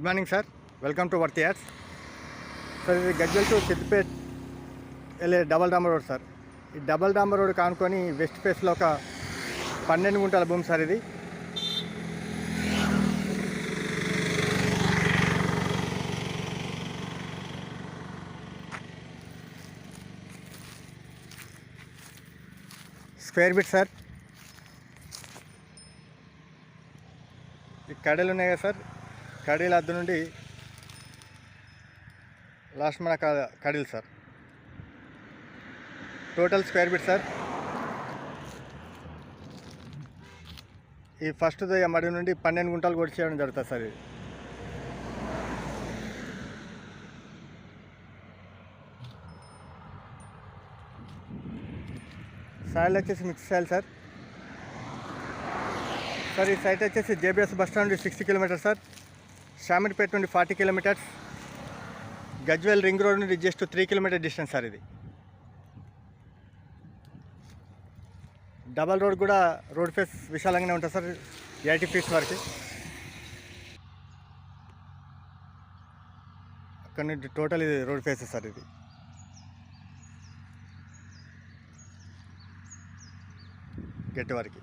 Good morning sir, welcome to worthy ads. Sir ఇది Gajwel to Siddipet వెళ్ళే double డాంబర్ road sir. ఈ డబల్ డాంబర్ రోడ్ కానుకొని వెస్ట్ ఫేస్లో ఒక 12 గుంటల భూమి సార్. ఇది స్క్వేర్ బిట్ సార్. ఈ కడీలు ఉన్నాయి కదా సార్, కడీల అద్దు నుండి లాస్ట్ మన కడీలు సార్. టోటల్ స్క్వేర్ బిట్ సార్. ఈ ఫస్ట్ మడి నుండి 12 గుంటలు కొట్టి చేయడం జరుగుతుంది సార్. ఇది సాయిల్ వచ్చేసి మిక్స్ సాయిల్ సార్. సార్ ఈ సైట్ వచ్చేసి జేబీఎస్ బస్ స్టాండ్ నుండి 60 కిలోమీటర్స్ సార్. షామిర్పేట నుండి 40 కిలోమీటర్స్. గజ్వెల్ రింగ్ రోడ్ నుండి జస్ట్ 3 కిలోమీటర్ డిస్టెన్స్ సార్. ఇది డబల్ రోడ్ కూడా రోడ్ ఫేస్ విశాలంగానే ఉంటుంది సార్, 80 ఫీట్స్ వరకు. అక్కడ నుండి టోటల్ ఇది రోడ్ ఫేస్ సార్. ఇది గట్టి వరకు.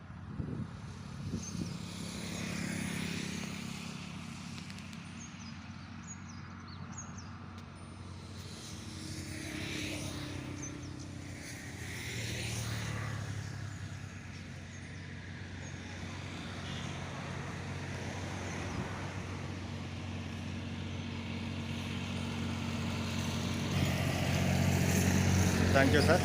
Thank you sir.